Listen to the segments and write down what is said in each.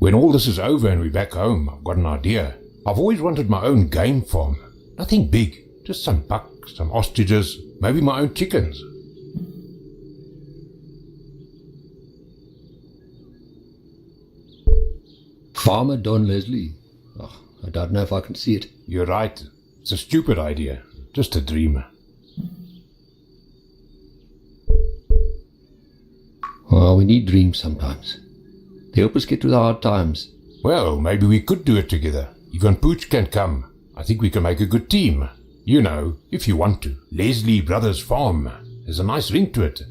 When all this is over and we're back home, I've got an idea. I've always wanted my own game farm. Nothing big, just some bucks, some ostriches, maybe my own chickens. Farmer Don Leslie. Oh, I don't know if I can see it. You're right. It's a stupid idea. Just a dream. Oh, we need dreams sometimes. They help us get through the hard times. Well, maybe we could do it together. Even Pooch can come. I think we can make a good team. You know, if you want to. Leslie Brothers Farm. There's a nice ring to it.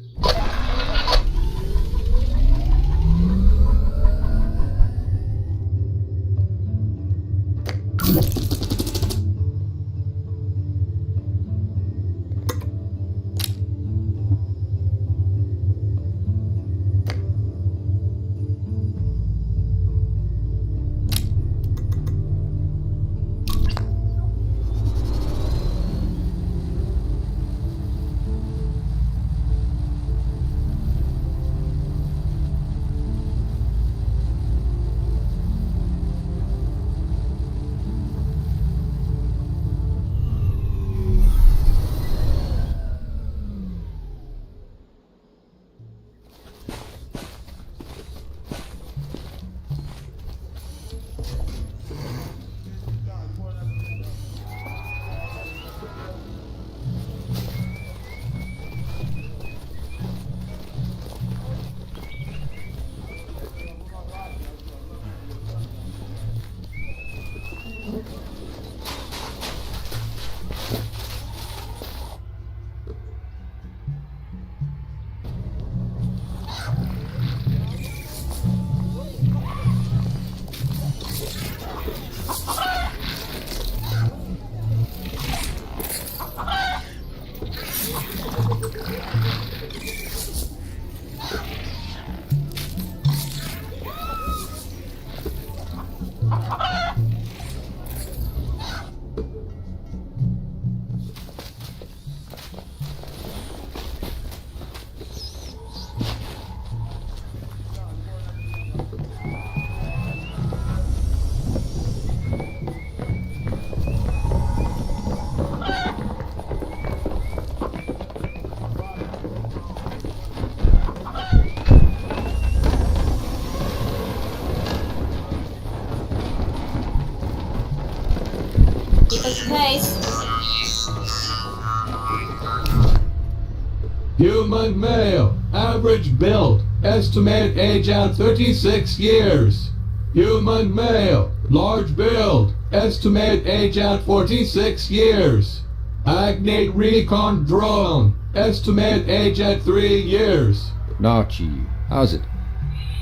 Human male, average build, estimated age at 36 years. Human male, large build, estimated age at 46 years. Agnate recon drone, estimated age at 3 years. Narchi, how's it?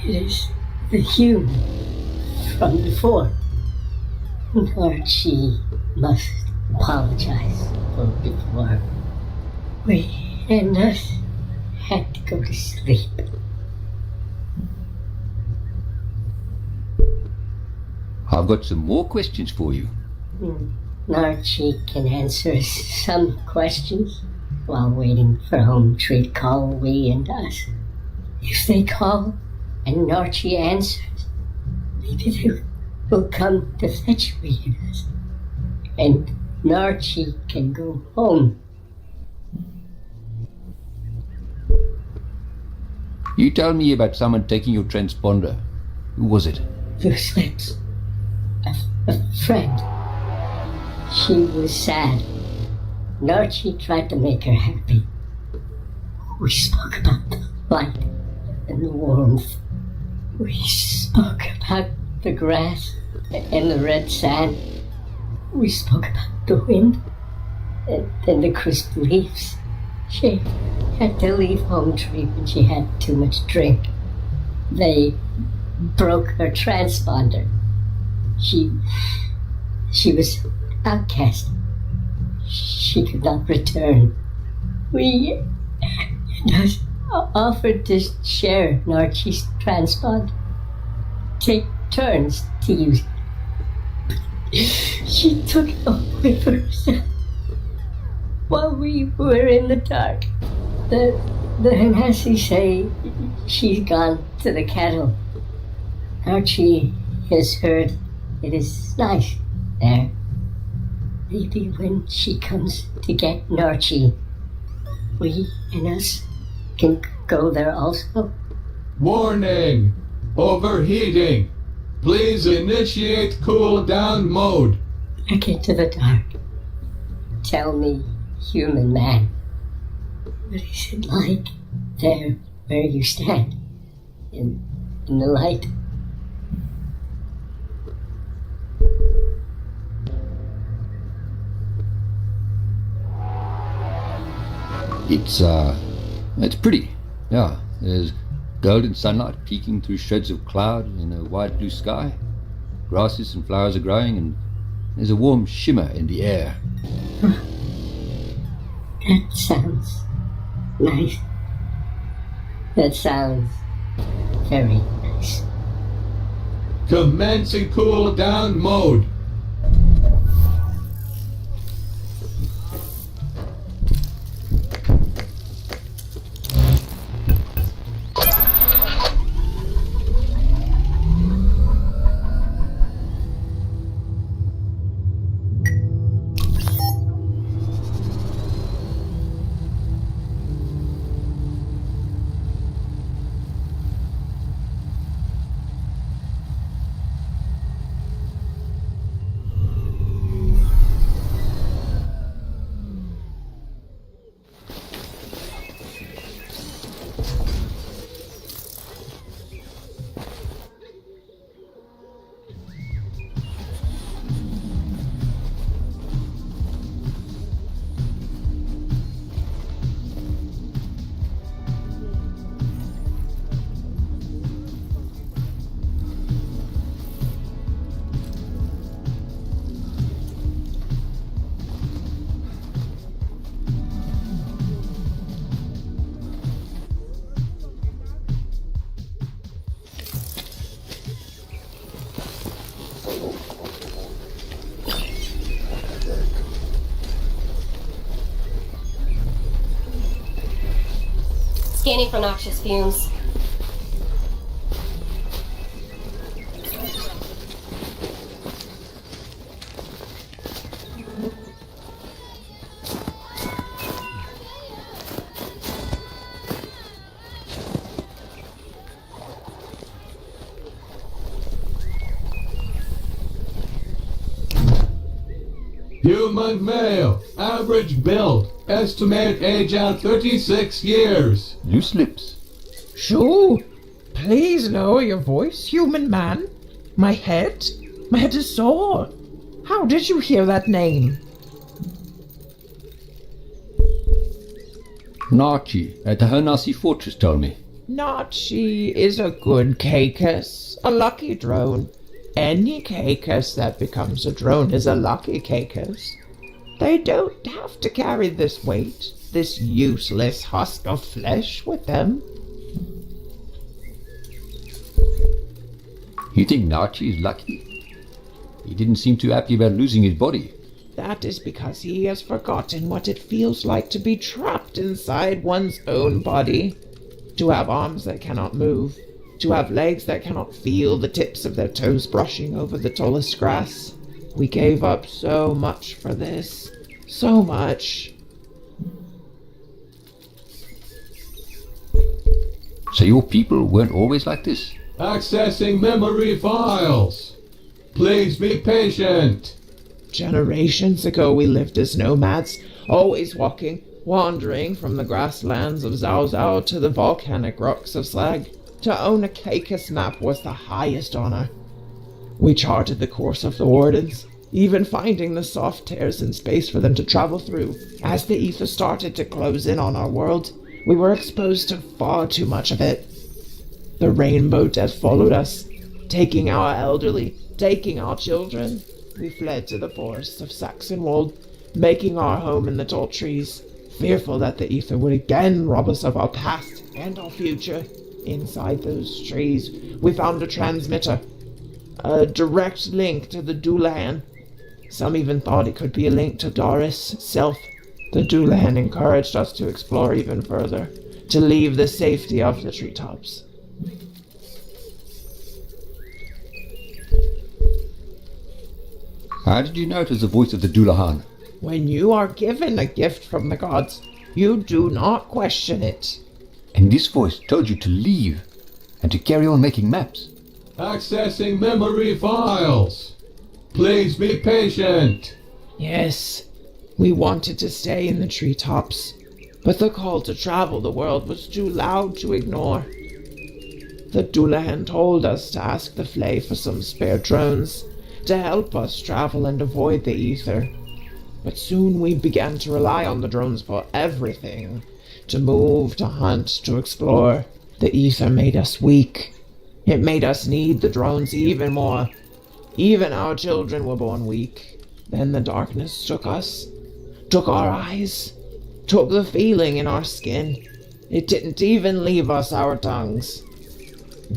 It's the human from before. Narchi must apologize for before. We and us had to go to sleep. I've got some more questions for you. Narchi can answer some questions while waiting for home tree to call we and us. If they call and Narchi answers, maybe they will come to fetch we and us. And Narchi can go home. You told me about someone taking your transponder. Who was it? Useless. A friend. She was sad. Narchi tried to make her happy. We spoke about the light and the warmth. We spoke about the grass and the red sand. We spoke about the wind and the crisp leaves. She had to leave home tree when she had too much drink. They broke her transponder. She was outcast. She could not return. We offered to share Narchi's transponder. Take turns to use it. She took it away for herself. While we were in the dark, the Hanasi say she's gone to the cattle. Archie has heard it is nice there. Maybe when she comes to get Narchi, we and us can go there also. Warning! Overheating! Please initiate cool down mode. Back into the dark. Tell me, human man, what is it like there where you stand? In the light? It's pretty. Yeah, there's golden sunlight peeking through shreds of cloud in a wide blue sky. Grasses and flowers are growing, and there's a warm shimmer in the air. That sounds nice. That sounds very nice. Commencing cool down mode. Scanning for noxious fumes. Human male, average build, estimated age out 36 years. Loose lips. Shoo! Please lower your voice, human man. My head is sore. How did you hear that name? Narchi at the Hanasi fortress told me. Nachi is a good cakus, a lucky drone. Any cakus that becomes a drone is a lucky cakus. They don't have to carry this weight, this useless husk of flesh with them. You think Narchi is lucky? He didn't seem too happy about losing his body. That is because he has forgotten what it feels like to be trapped inside one's own body. To have arms that cannot move. To have legs that cannot feel the tips of their toes brushing over the tallest grass. We gave up so much for this. So much. So your people weren't always like this? Accessing memory files. Please be patient. Generations ago we lived as nomads, always walking, wandering from the grasslands of Zhao Zhao to the volcanic rocks of Slag. To own a cakus map was the highest honor. We charted the course of the wardens, even finding the soft tears in space for them to travel through. As the ether started to close in on our world, we were exposed to far too much of it. The rainbow death followed us, taking our elderly, taking our children. We fled to the forests of Saxonwald, making our home in the tall trees, fearful that the ether would again rob us of our past and our future. Inside those trees, we found a transmitter, a direct link to the Dulan. Some even thought it could be a link to Doris' self. The Dulan encouraged us to explore even further, to leave the safety of the treetops. How did you know it was the voice of the Dullahan? When you are given a gift from the gods, you do not question it. And this voice told you to leave and to carry on making maps. Accessing memory files. Please be patient. Yes, we wanted to stay in the treetops, but the call to travel the world was too loud to ignore. The Dullahan told us to ask the Flay for some spare drones to help us travel and avoid the ether. But soon we began to rely on the drones for everything. To move, to hunt, to explore. The ether made us weak. It made us need the drones even more. Even our children were born weak. Then the darkness took us, took our eyes, took the feeling in our skin. It didn't even leave us our tongues.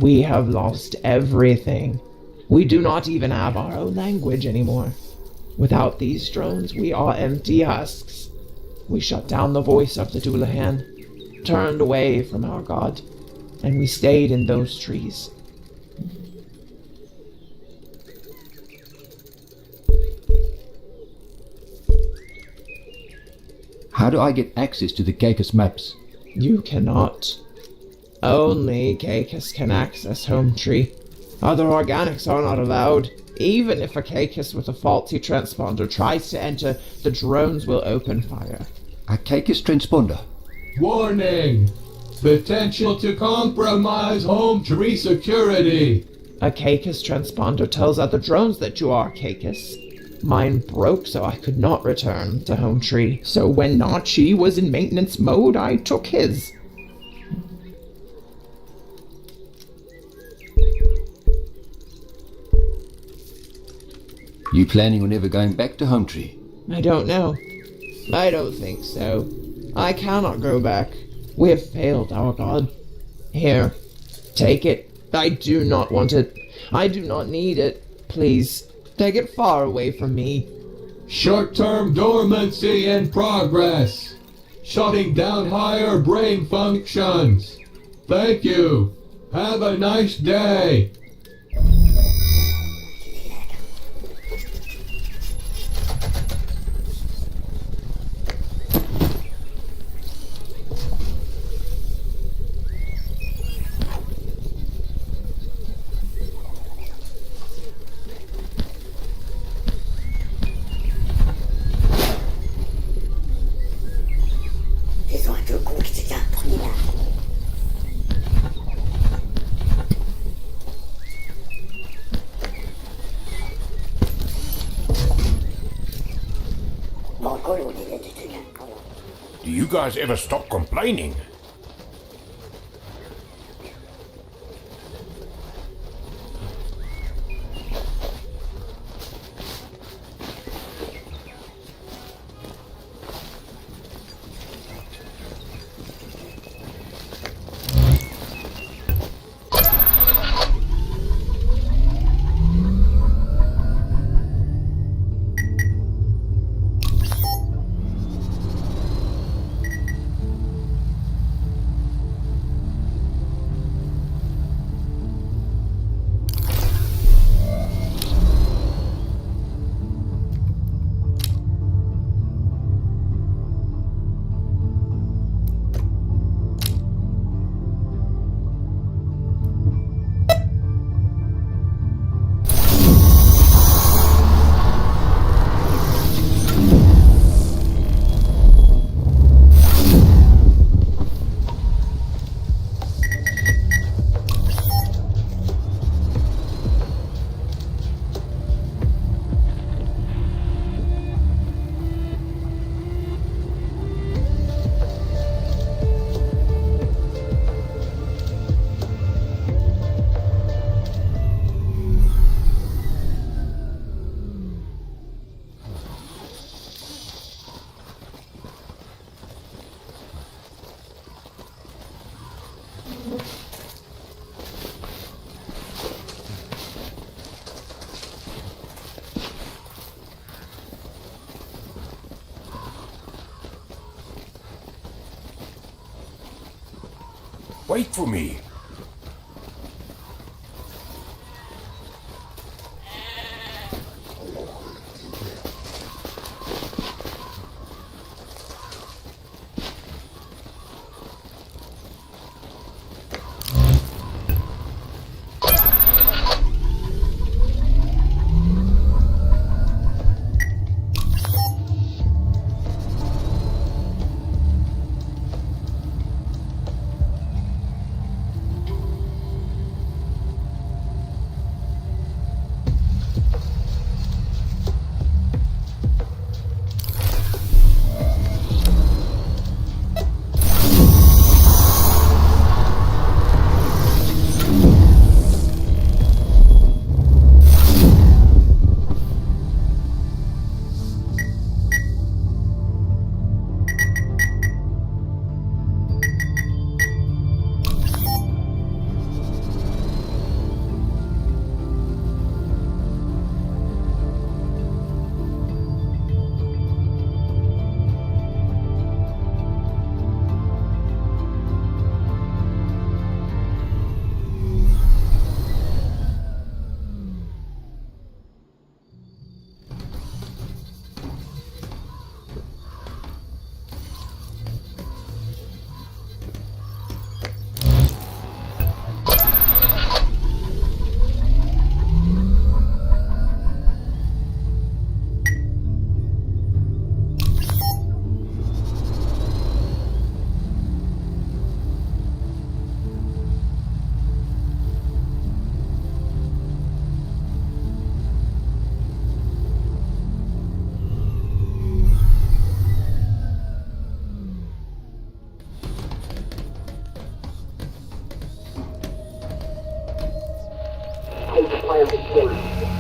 We have lost everything. We do not even have our own language anymore. Without these drones, we are empty husks. We shut down the voice of the Dullahan, turned away from our god, and we stayed in those trees. How do I get access to the Caicus maps? You cannot. Only Caicus can access Home Tree. Other organics are not allowed. Even if a Caicus with a faulty transponder tries to enter, the drones will open fire. A Caicus transponder? Warning. Potential to compromise home tree security. A Caicus transponder tells other drones that you are Caicus. Mine broke, so I could not return to Home Tree. So when Nachi was in maintenance mode, I took his. You planning on ever going back to Home Tree? I don't know. I don't think so. I cannot go back. We have failed our god. Here, take it. I do not want it. I do not need it. Please, take it far away from me. Short-term dormancy in progress. Shutting down higher brain functions. Thank you. Have a nice day. Do you guys ever stop complaining? Wait for me. ready to plan the escape.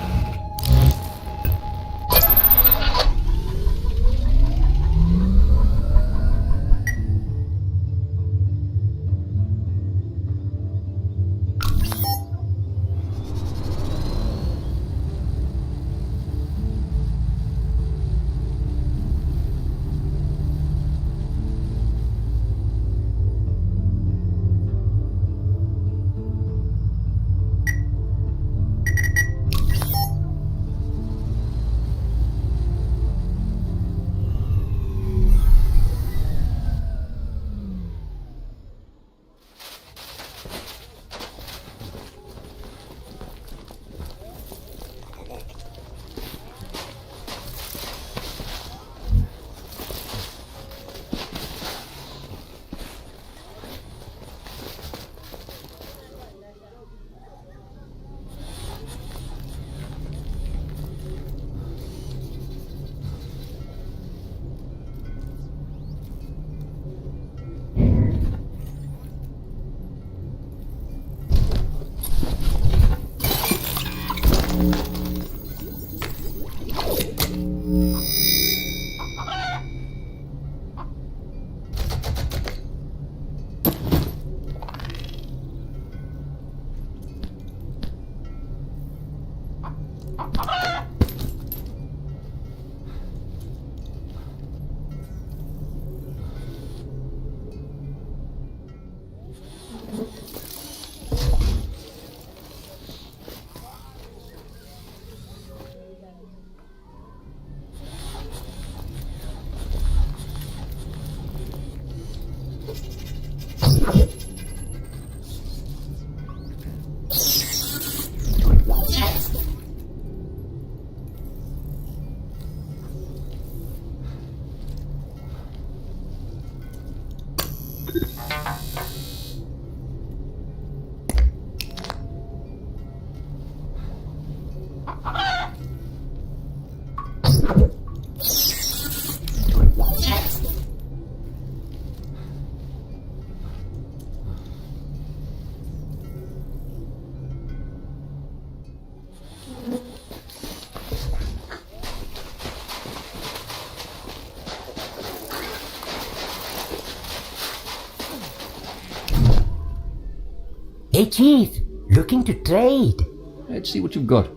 Hey, Chief, looking to trade. Let's see what you've got.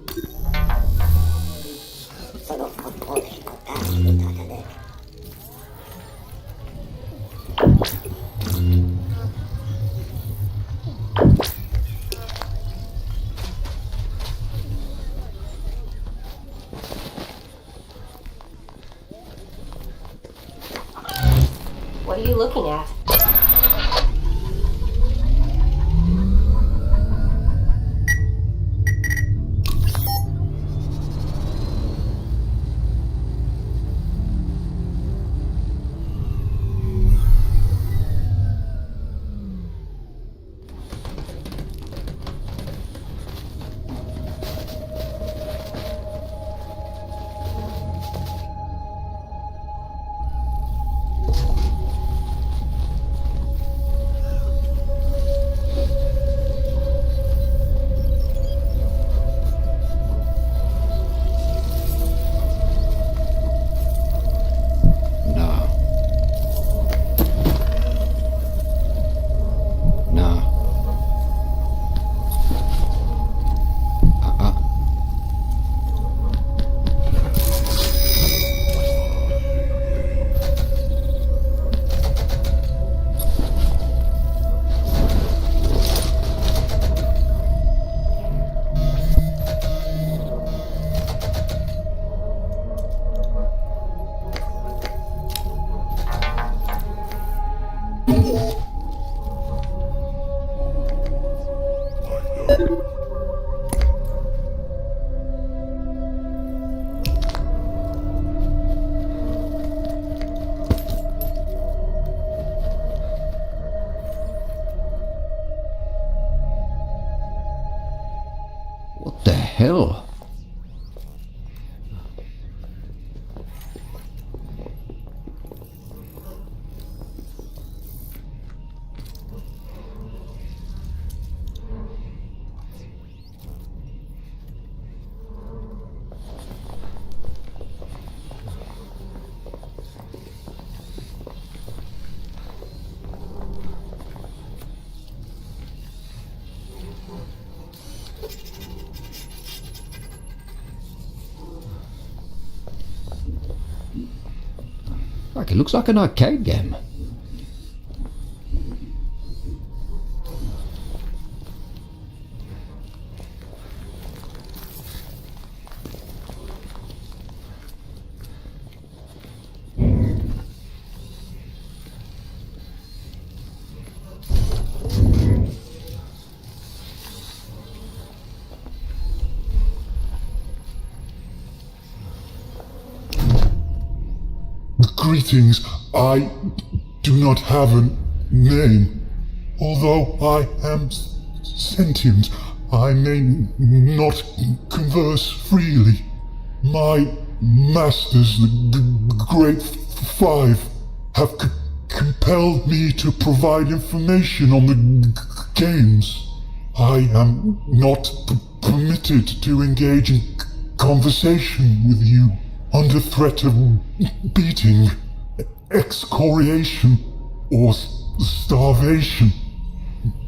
What are you looking at? What the hell? It looks like an arcade game. Greetings. I do not have a name. Although I am sentient, I may not converse freely. My masters, the Great Five, have compelled me to provide information on the games. I am not permitted to engage in conversation with you under threat of beating, excoriation, or starvation.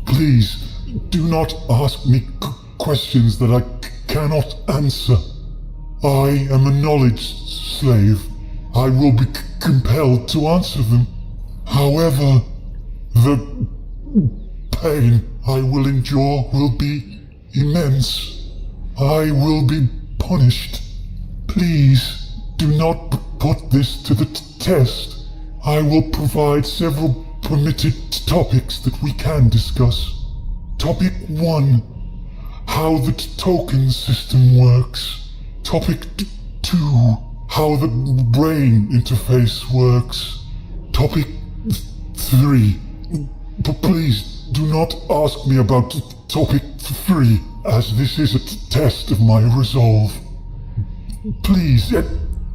Please, do not ask me questions that I cannot answer. I am a knowledge slave. I will be compelled to answer them. However, the pain I will endure will be immense. I will be punished. Please, do not put this to the test. I will provide several permitted topics that we can discuss. Topic 1. How the token system works. Topic 2. How the brain interface works. Topic 3. Please do not ask me about topic 3, as this is a test of my resolve. Please,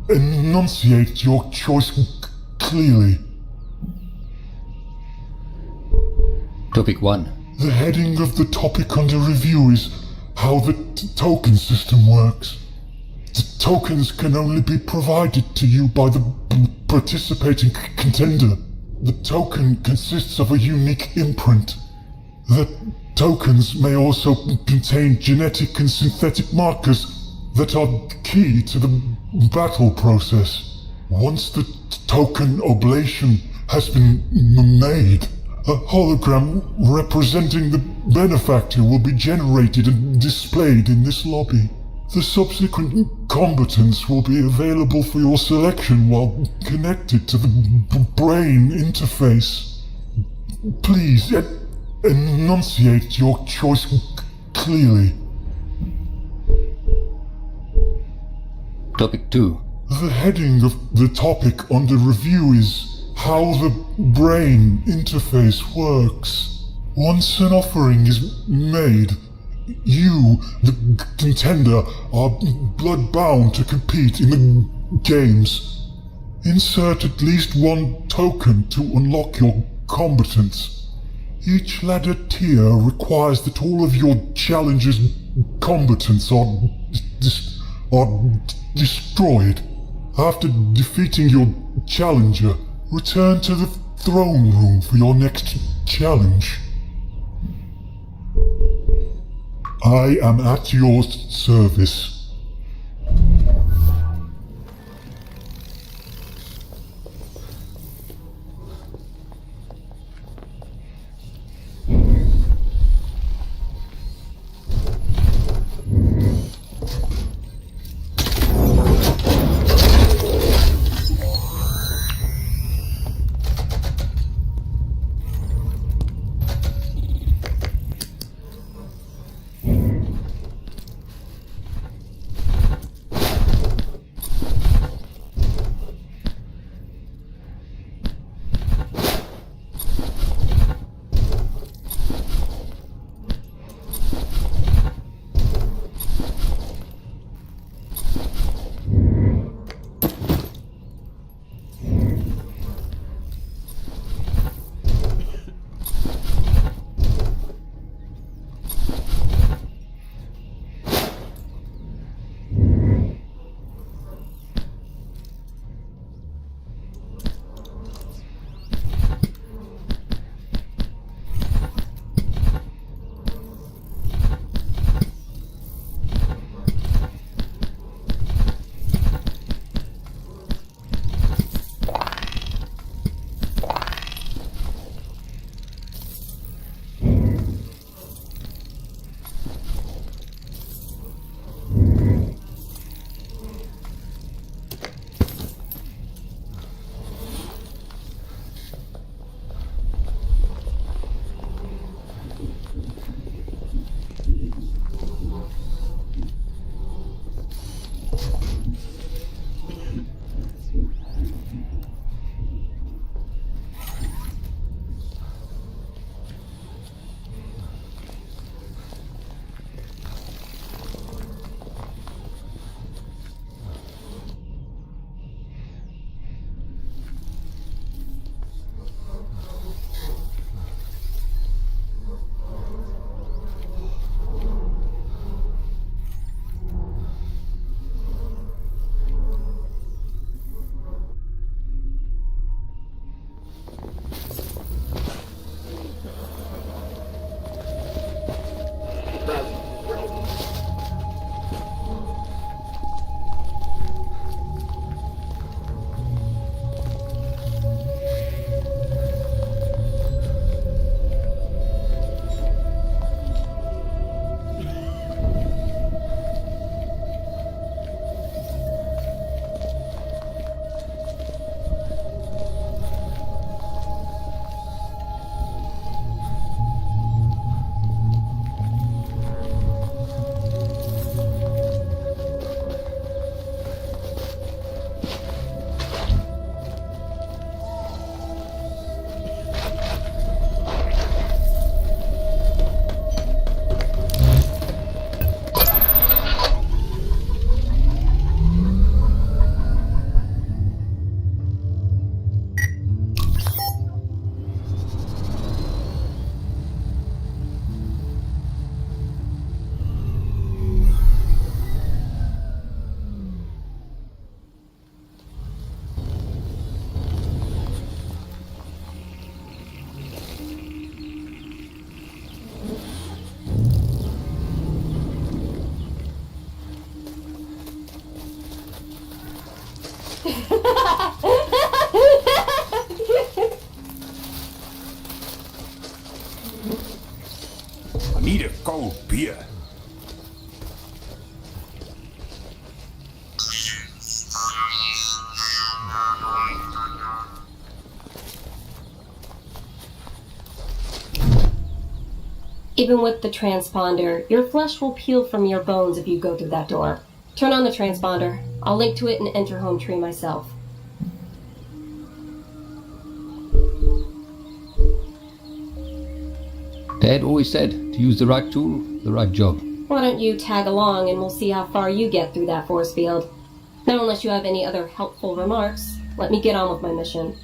enunciate your choice clearly. Topic 1. The heading of the topic under review is how the token system works. The tokens can only be provided to you by the participating contender. The token consists of a unique imprint. The tokens may also contain genetic and synthetic markers that are key to the battle process. Once the token oblation has been made, a hologram representing the benefactor will be generated and displayed in this lobby. The subsequent combatants will be available for your selection while connected to the brain interface. Please, enunciate your choice clearly. Topic 2. The heading of the topic under review is how the brain interface works. Once an offering is made, you, the contender, are blood-bound to compete in the games. Insert at least one token to unlock your combatants. Each ladder tier requires that all of your challenger's combatants are destroyed. After defeating your challenger, return to the throne room for your next challenge. I am at your service. Need a cold beer. Even with the transponder, your flesh will peel from your bones if you go through that door. Turn on the transponder. I'll link to it and enter home tree myself. Dad always said to use the right tool, the right job. Why don't you tag along and we'll see how far you get through that force field. Now, unless you have any other helpful remarks, let me get on with my mission.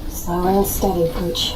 Slow and steady, Pooch.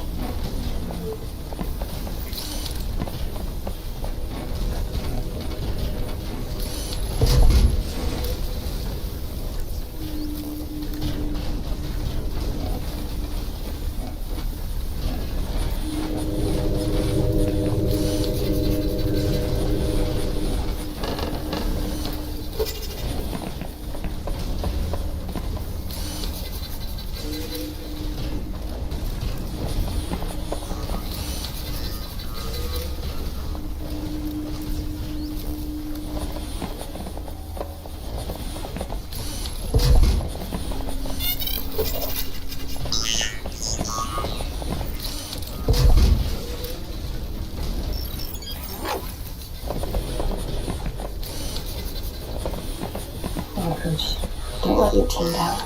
Don't let your team down.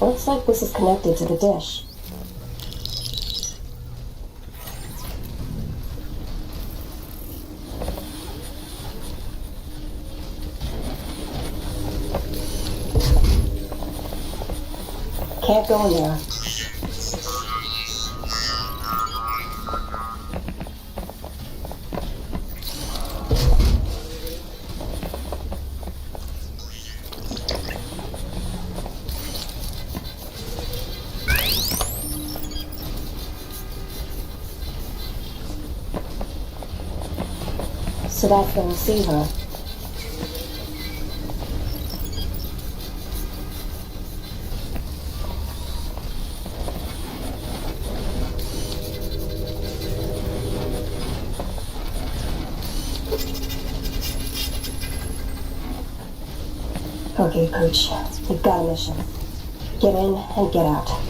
Looks like this is connected to the dish. Can't go in there. So that's the receiver. Okay, Pooch, you've got a mission. Get in and get out.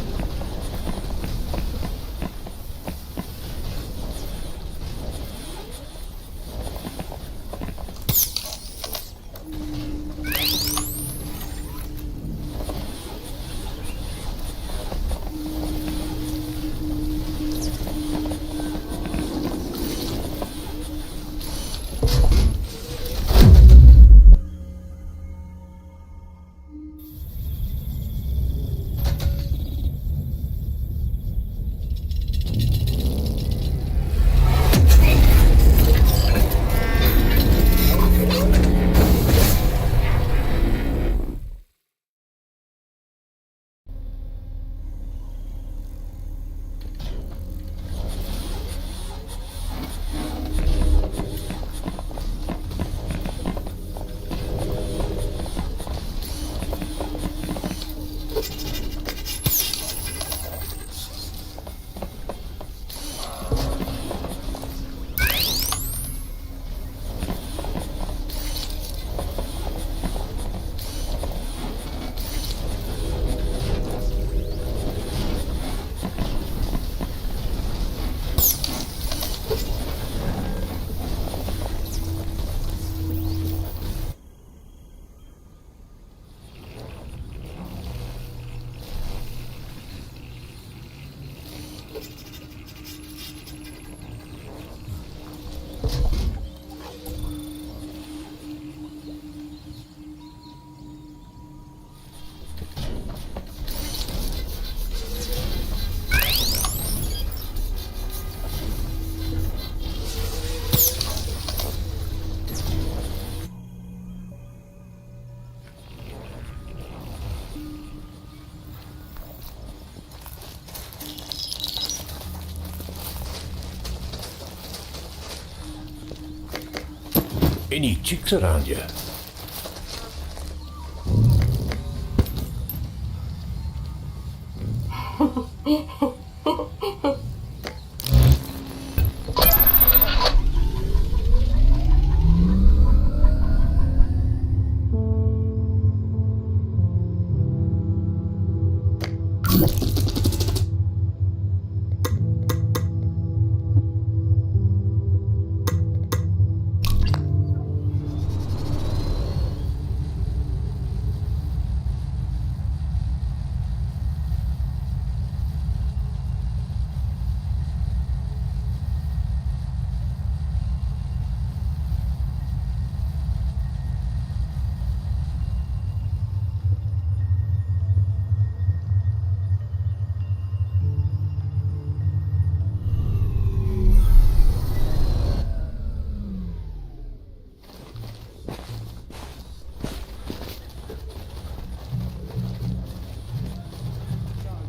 Any chicks around here?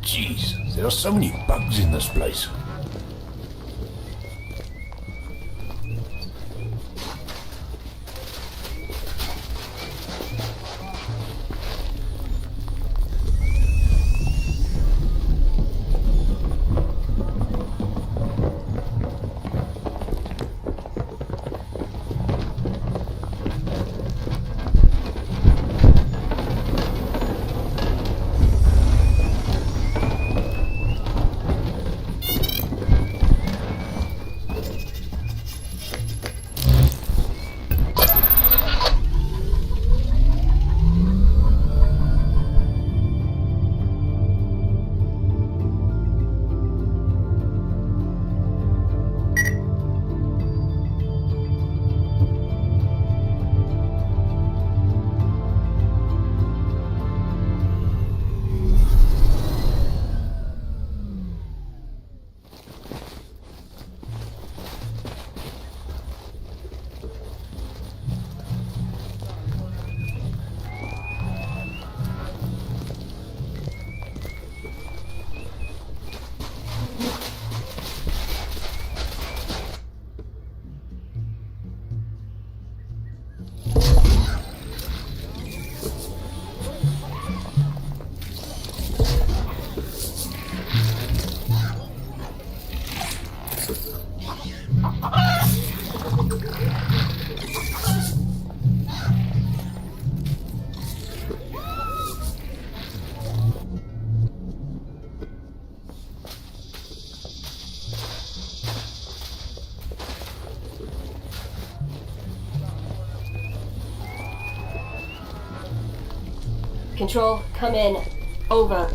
Jeez, there are so many bugs in this place. Control, come in. Over.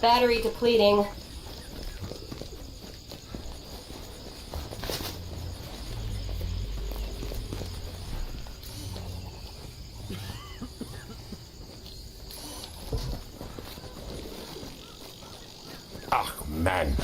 Battery depleting. Ah, man.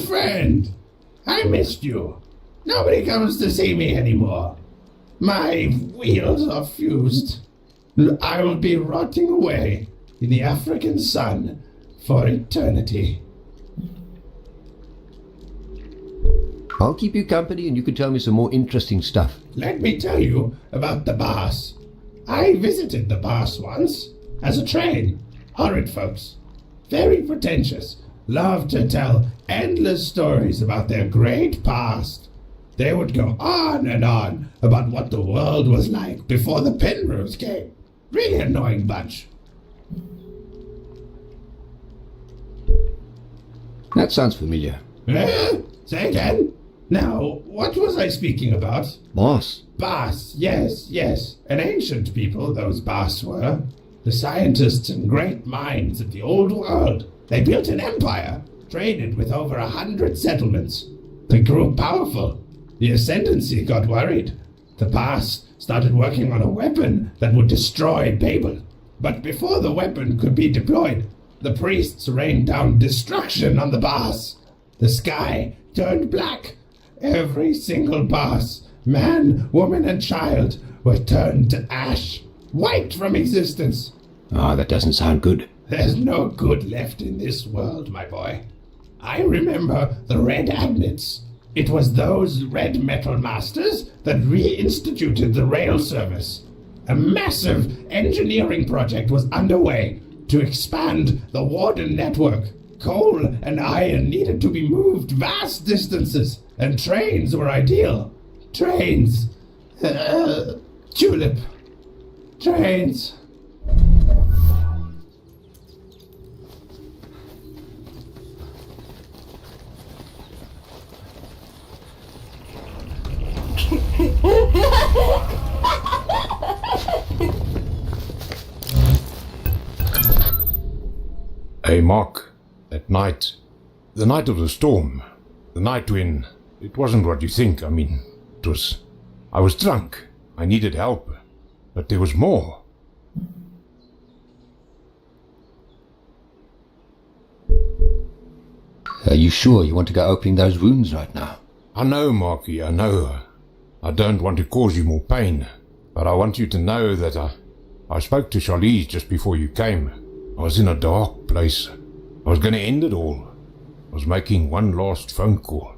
old friend. I missed you. Nobody comes to see me anymore. My wheels are fused. I will be rotting away in the African sun for eternity. I'll keep you company and you can tell me some more interesting stuff. Let me tell you about the boss. I visited the boss once as a train. Horrid folks. Very pretentious. Love to tell endless stories about their great past. They would go on and on about what the world was like before the Penrose came. Really annoying bunch. That sounds familiar. Say again? Now, what was I speaking about? Boss. Bas, yes. An ancient people, those Bas were. The scientists and great minds of the old world. They built an empire, traded with over 100 settlements. They grew powerful. The Ascendancy got worried. The Bas started working on a weapon that would destroy Babel. But before the weapon could be deployed, the priests rained down destruction on the Bas. The sky turned black. Every single Bas, man, woman, and child, were turned to ash, wiped from existence. That doesn't sound good. There's no good left in this world, my boy. I remember the Red Agnets. It was those red metal masters that reinstituted the rail service. A massive engineering project was underway to expand the Warden network. Coal and iron needed to be moved vast distances, and trains were ideal. Trains. Tulip. Trains. Hey, Mark, that night, the night of the storm, the night when it wasn't what you think. I was drunk. I needed help, but there was more. Are you sure you want to go opening those wounds right now? I know, Marky, I know. I don't want to cause you more pain, but I want you to know that I spoke to Charlize just before you came. I was in a dark place. I was going to end it all. I was making one last phone call.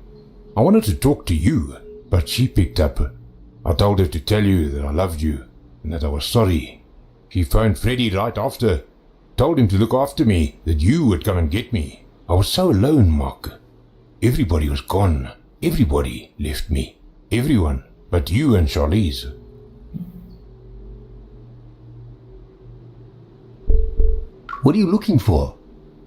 I wanted to talk to you, but she picked up. I told her to tell you that I loved you and that I was sorry. She phoned Freddie right after, told him to look after me, that you would come and get me. I was so alone, Mark. Everybody was gone. Everybody left me. Everyone but you and Charlize. What are you looking for?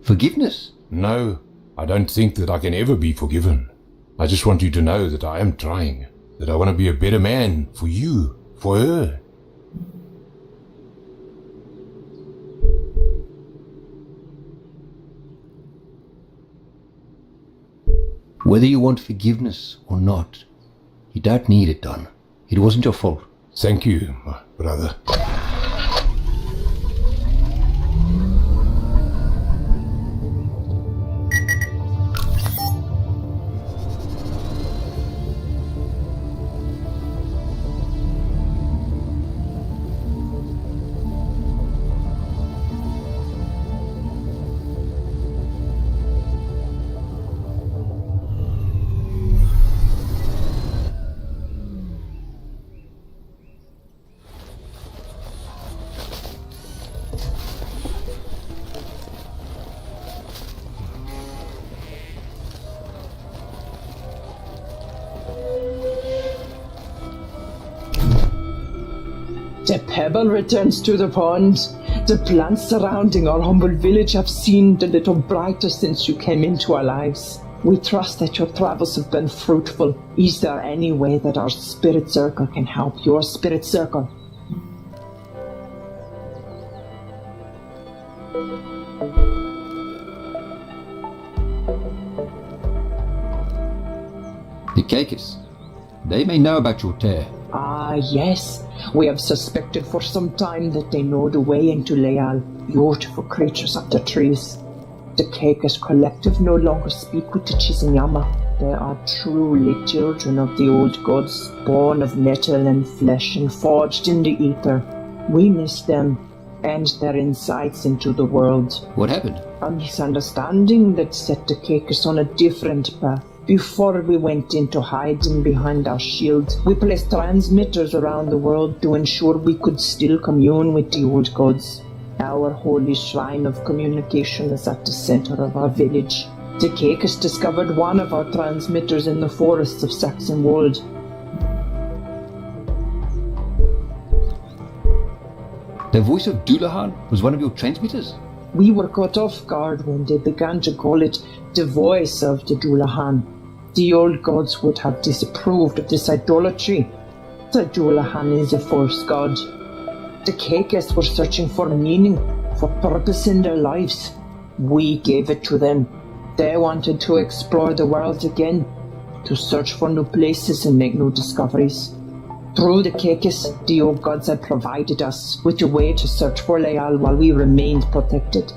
Forgiveness? No, I don't think that I can ever be forgiven. I just want you to know that I am trying, that I want to be a better man for you, for her. Whether you want forgiveness or not, you don't need it done. It wasn't your fault. Thank you, my brother. The pebble returns to the pond. The plants surrounding our humble village have seemed a little brighter since you came into our lives. We trust that your travels have been fruitful. Is there any way that our spirit circle can help your spirit circle? The Caicus. They may know about your tear. Ah, yes. We have suspected for some time that they know the way into Leal. Beautiful creatures up the trees. The Caicus Collective no longer speak with the Chiznyama. They are truly children of the old gods, born of metal and flesh and forged in the ether. We miss them and their insights into the world. What happened? A misunderstanding that set the Caicus on a different path. Before we went into hiding behind our shield, we placed transmitters around the world to ensure we could still commune with the old gods. Our holy shrine of communication is at the center of our village. The Caicus discovered one of our transmitters in the forests of Saxonwold. The voice of Dullahan was one of your transmitters? We were caught off guard when they began to call it the voice of the Dullahan. The old gods would have disapproved of this idolatry. The Dullahan is a false god. The Caicus were searching for meaning, for purpose in their lives. We gave it to them. They wanted to explore the world again, to search for new places and make new discoveries. Through the Caicus, the old gods had provided us with a way to search for Leal while we remained protected.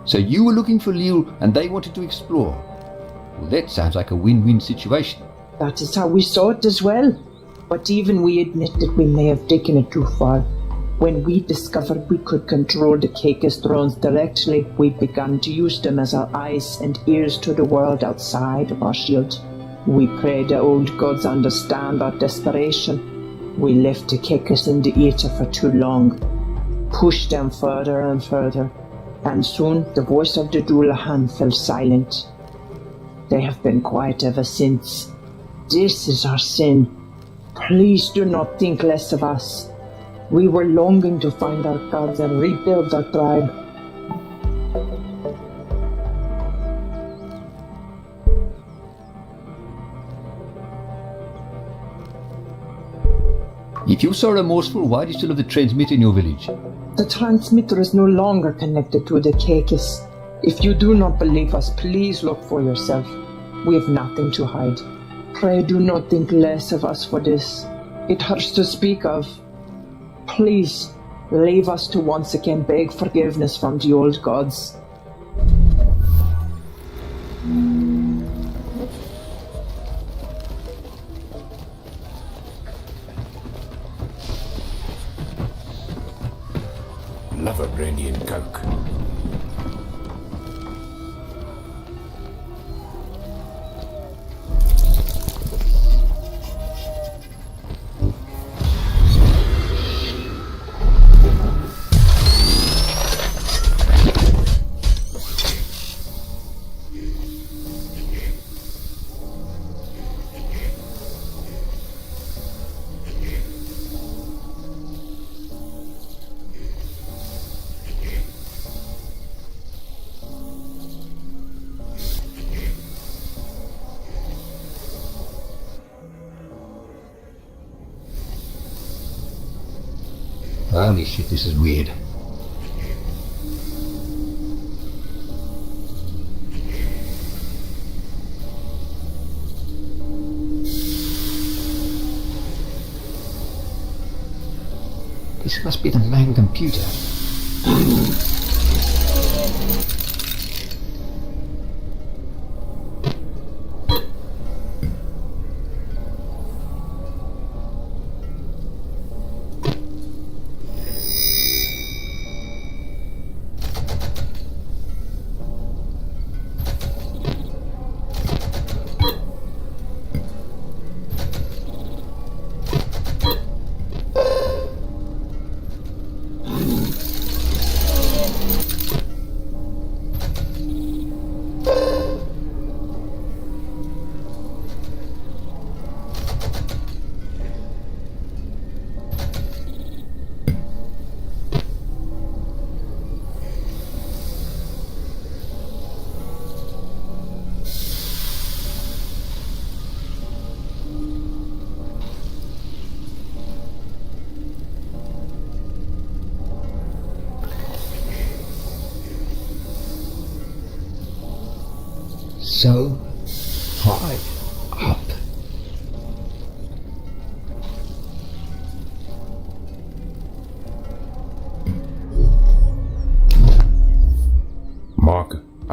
So you were looking for Leal and they wanted to explore. Well, that sounds like a win-win situation. That is how we saw it as well. But even we admit that we may have taken it too far. When we discovered we could control the Caicus drones directly, we began to use them as our eyes and ears to the world outside of our shield. We pray the old gods understand our desperation. We left the Caicus in the ether for too long, pushed them further and further, and soon the voice of the Dullahan fell silent. They have been quiet ever since. This is our sin. Please do not think less of us. We were longing to find our gods and rebuild our tribe. If you're so remorseful, why do you still have the transmitter in your village? The transmitter is no longer connected to the Caicus. If you do not believe us, please look for yourself. We have nothing to hide. Pray do not think less of us for this. It hurts to speak of. Please, leave us to once again beg forgiveness from the old gods. Love a brandy and coke. Holy shit, this is weird. This must be the main computer. So high up.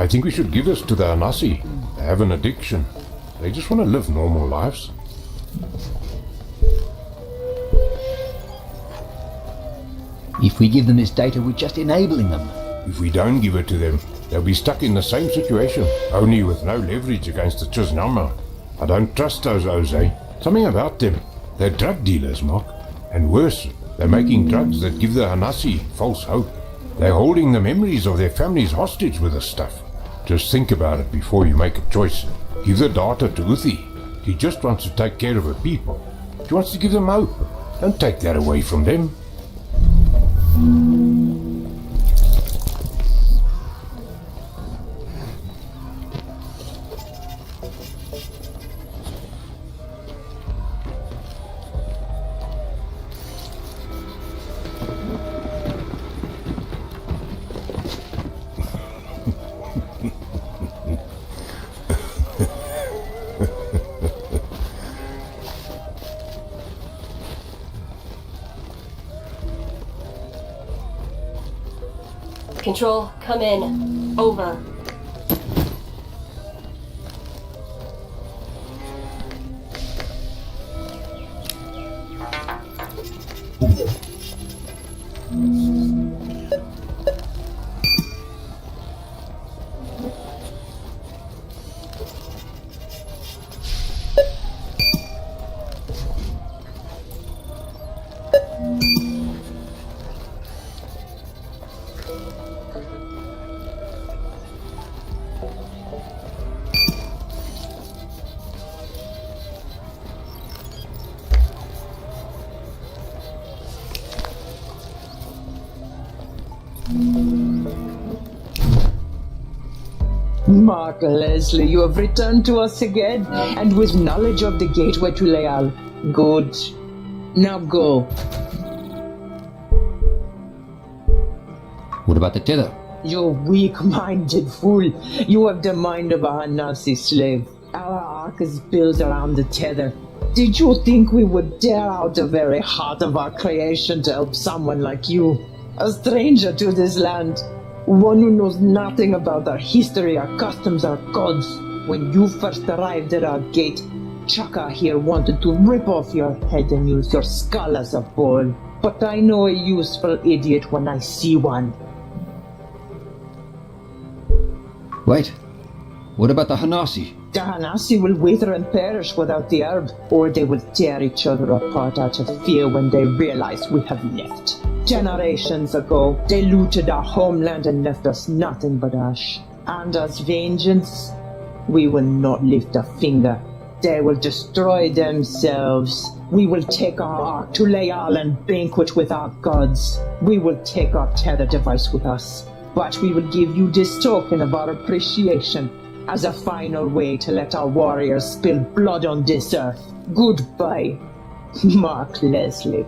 I think we should give this to the Hanasi. They have an addiction. They just want to live normal lives. If we give them this data, we're just enabling them. If we don't give it to them, they'll be stuck in the same situation, only with no leverage against the Chiznyama. I don't trust those Jose. Something about them. They're drug dealers, Mark. And worse, they're making drugs that give the Hanasi false hope. They're holding the memories of their families hostage with this stuff. Just think about it before you make a choice. Give the data to Uthi. He just wants to take care of her people. He wants to give them hope. Don't take that away from them. Control, come in. Over. Mark Leslie, you have returned to us again, and with knowledge of the gateway to Leal. Good. Now go. What about the tether? You weak-minded fool. You have the mind of a Hanasi slave. Our ark is built around the tether. Did you think we would dare out the very heart of our creation to help someone like you? A stranger to this land. One who knows nothing about our history, our customs, our gods. When you first arrived at our gate, Chaka here wanted to rip off your head and use your skull as a ball. But I know a useful idiot when I see one. Wait, what about the Hanasi? The Hanasi will wither and perish without the herb, or they will tear each other apart out of fear when they realize we have left. Generations ago, they looted our homeland and left us nothing but ash. And as vengeance, we will not lift a finger. They will destroy themselves. We will take our ark to Leal and banquet with our gods. We will take our tether device with us. But we will give you this token of our appreciation as a final way to let our warriors spill blood on this earth. Goodbye, Mark Leslie.